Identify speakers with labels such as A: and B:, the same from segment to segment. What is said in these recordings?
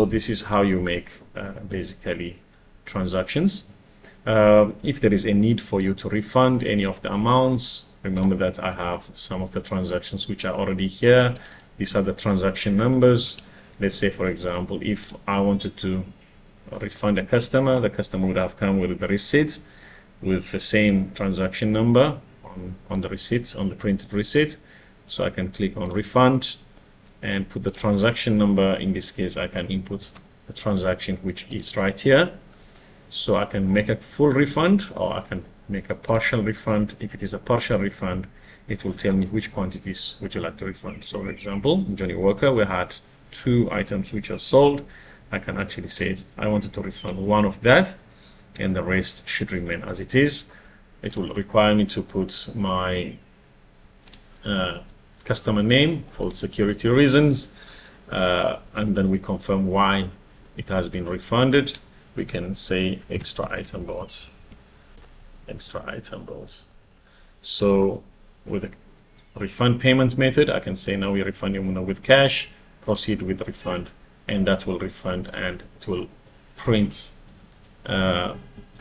A: So this is how you make basically transactions. If there is a need for you to refund any of the amounts, remember that I have some of the transactions which are already here. These are the transaction numbers. Let's say, for example, if I wanted to refund a customer, the customer would have come with the receipt with the same transaction number on the receipt, on the printed receipt. So I can click on refund and put the transaction number. In this case, I can input the transaction which is right here. So I can make a full refund, or I can make a partial refund. If it is a partial refund, it will tell me which quantities would you like to refund. So for example, Johnny Walker, we had 2 items which are sold. I can actually say I wanted to refund one of that, and the rest should remain as it is. It will require me to put my customer name for security reasons, and then we confirm why it has been refunded. We can say extra item balls. So with the refund payment method, I can say now we refund you with cash, proceed with refund, and that will refund, and it will print a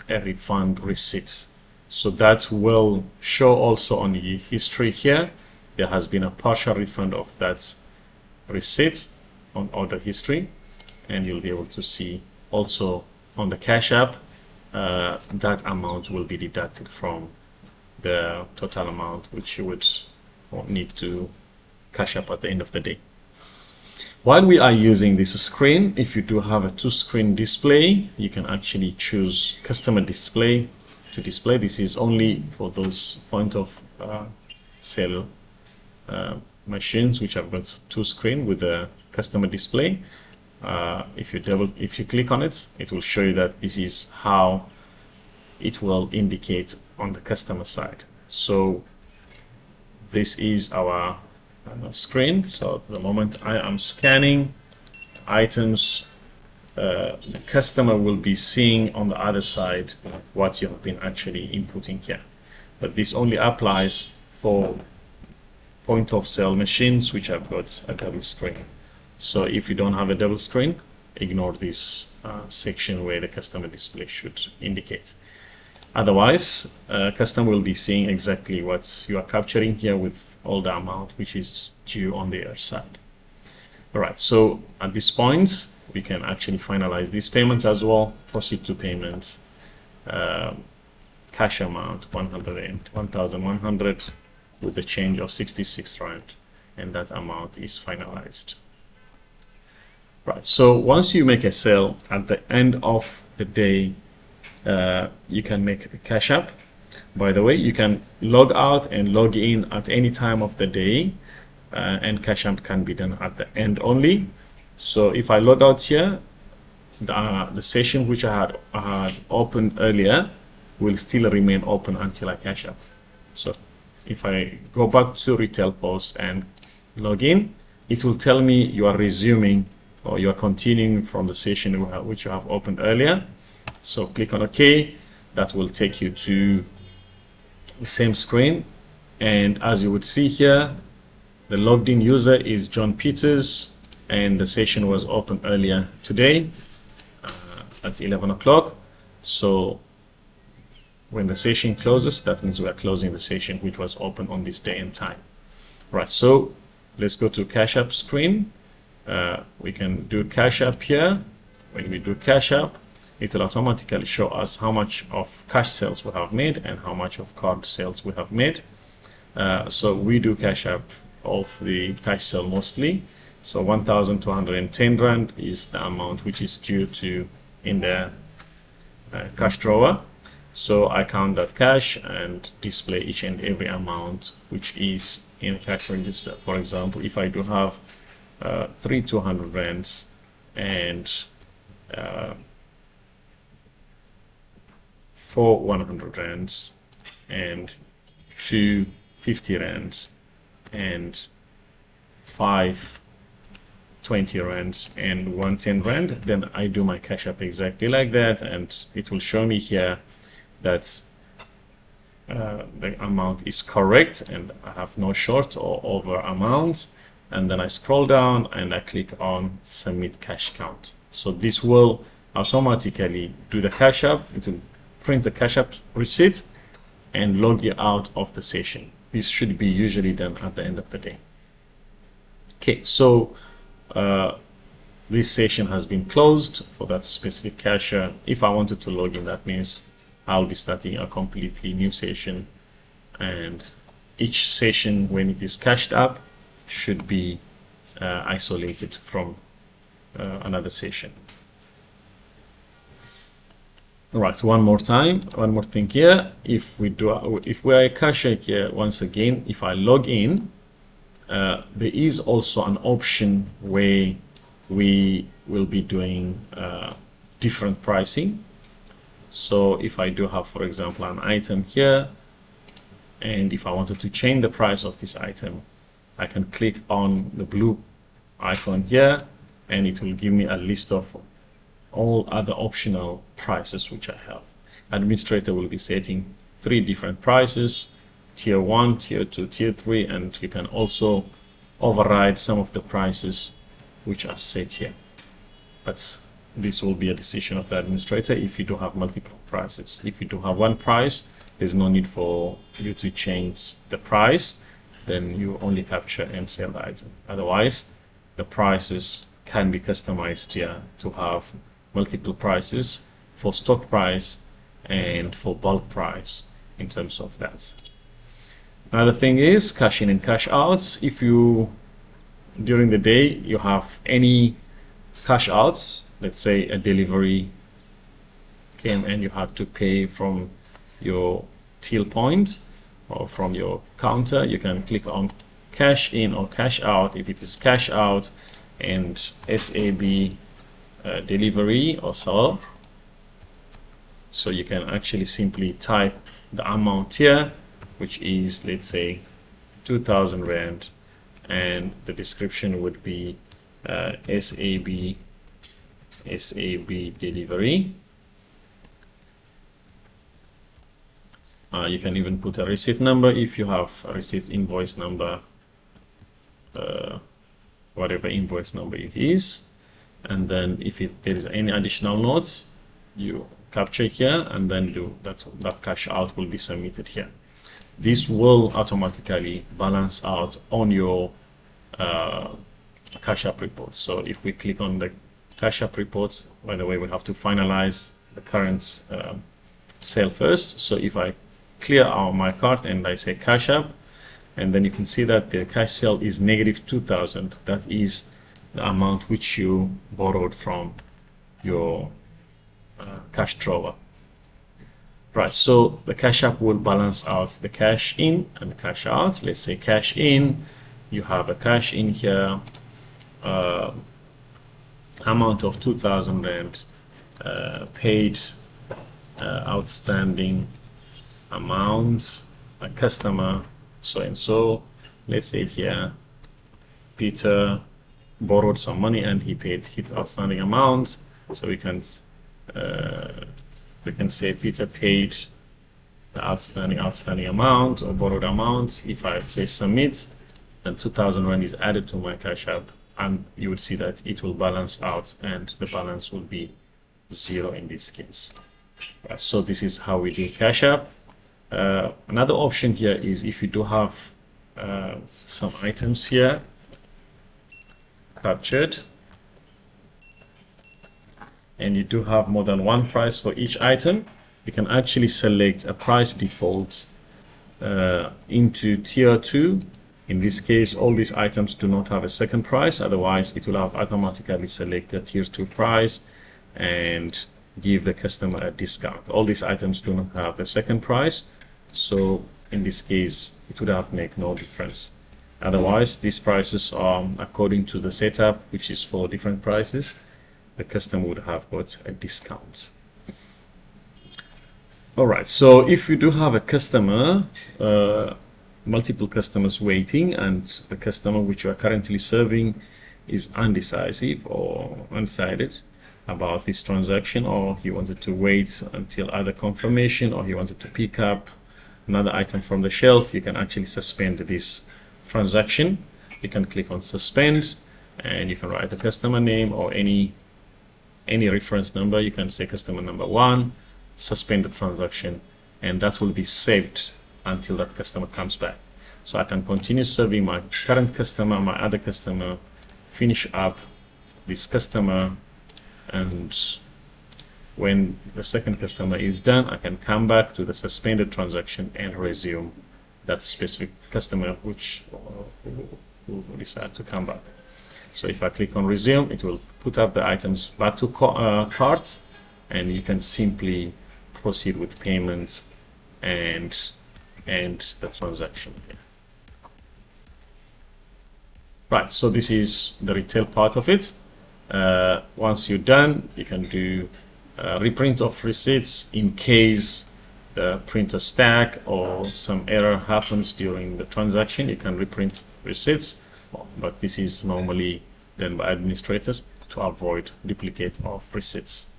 A: refund receipt. So that will show also on the history here. There has been a partial refund of that receipt on order history, and you'll be able to see also on the Cash App that amount will be deducted from the total amount which you would need to cash up at the end of the day. While we are using this screen, if you do have a 2-screen display, you can actually choose customer display to display. This is only for those point of sale machines which have got 2 screens with a customer display. If you click on it, it will show you that this is how it will indicate on the customer side. So this is our screen. So the moment I am scanning items, the customer will be seeing on the other side what you have been actually inputting here. But this only applies for point of sale machines which have got a double screen. So if you don't have a double screen, ignore this section where the customer display should indicate. Otherwise, customer will be seeing exactly what you are capturing here with all the amount which is due on their side. All right, so at this point, we can actually finalize this payment as well. Proceed to payment. Cash amount 1,100 with a change of 66 rand, and that amount is finalized. Right, so once you make a sale at the end of the day, you can make a Cash App. By the way, you can log out and log in at any time of the day, and Cash App can be done at the end only. So if I log out here, the session which I had opened earlier will still remain open until I Cash App. So if I go back to Retail Post and log in, it will tell me you are resuming, or you are continuing from the session which you have opened earlier. So click on OK. That will take you to the same screen, and as you would see here, the logged in user is John Peters, and the session was open earlier today at 11 o'clock. So when the session closes, that means we are closing the session which was open on this day and time. Right, so let's go to Cash App screen. We can do Cash App here. When we do Cash App, it will automatically show us how much of cash sales we have made and how much of card sales we have made. So we do Cash App of the cash sale mostly. So 1,210 rand is the amount which is due to in the cash drawer. So I count that cash and display each and every amount which is in a cash register. For example, if I do have 3 200 rands and 4 100 rands and 2 50 rands and 5 20 rands and 1 10 rand, then I do my Cash App exactly like that, and it will show me here that the amount is correct and I have no short or over amount. And then I scroll down and I click on Submit Cash Count. So this will automatically do the cash up. It will print the cash up receipt and log you out of the session. This should be usually done at the end of the day. Okay, so this session has been closed for that specific cashier. If I wanted to log in, that means I'll be starting a completely new session, and each session, when it is cashed up, should be isolated from another session. All right, one more thing here. If we are a cashier here, once again, if I log in, there is also an option where we will be doing different pricing. So if I do have, for example, an item here, and if I wanted to change the price of this item, I can click on the blue icon here, and it will give me a list of all other optional prices which I have. Administrator will be setting 3 different prices: tier 1, tier 2, tier 3, and you can also override some of the prices which are set here. But this will be a decision of the administrator if you do have multiple prices. If you do have one price, there's no need for you to change the price. Then you only capture and sell the item. Otherwise, the prices can be customized here to have multiple prices for stock price and for bulk price in terms of that. Another thing is cash in and cash outs. If you during the day you have any cash outs, let's say a delivery came and you had to pay from your till point or from your counter, you can click on cash in or cash out. If it is cash out and SAB delivery or so, you can actually simply type the amount here, which is, let's say, 2,000 Rand, and the description would be SAB delivery. You can even put a receipt number if you have a receipt invoice number, whatever invoice number it is. And then if there is any additional notes, you capture here, and then that cash out will be submitted here. This will automatically balance out on your cash up reports. So if we click on the cash up reports, by the way, we have to finalize the current sale first. So if I clear out my cart and I say cash up, and then you can see that the cash sale is negative 2,000. That is the amount which you borrowed from your cash drawer. Right, so the cash up will balance out the cash in and the cash out. Let's say cash in, you have a cash in here, amount of 2,000 Rand, paid, outstanding amount, a customer, so and so. Let's say here, Peter borrowed some money and he paid his outstanding amount. So we can say Peter paid the outstanding amount or borrowed amount. If I say submit, then 2,000 Rand is added to my cash app, and you would see that it will balance out, and the balance will be 0 in this case. Right, so this is how we do cash app. Another option here is if you do have some items here captured, and you do have more than one price for each item, you can actually select a price default into tier 2. In this case, all these items do not have a second price, otherwise it will have automatically select a tier 2 price and give the customer a discount. All these items do not have a second price, so in this case it would have make no difference. Otherwise, these prices are according to the setup, which is 4 different prices. The customer would have got a discount. All right, so if you do have a customer, multiple customers waiting, and the customer which you are currently serving is undecisive or undecided about this transaction, or he wanted to wait until either confirmation, or he wanted to pick up another item from the shelf, you can actually suspend this transaction. You can click on suspend, and you can write the customer name or any any reference number. You can say customer number 1, suspend the transaction, and that will be saved until that customer comes back. So I can continue serving my current customer, my other customer, finish up this customer, and when the second customer is done, I can come back to the suspended transaction and resume that specific customer which will decide to come back. So if I click on resume, it will put up the items back to cart, and you can simply proceed with payments and end the transaction. Right, so this is the retail part of it. Once you're done, you can do reprint of receipts in case the printer stack or some error happens during the transaction. You can reprint receipts, but this is normally done by administrators to avoid duplicate of receipts.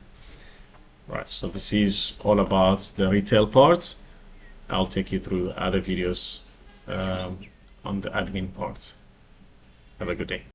A: Right, so this is all about the retail parts. I'll take you through other videos on the admin parts. Have a good day.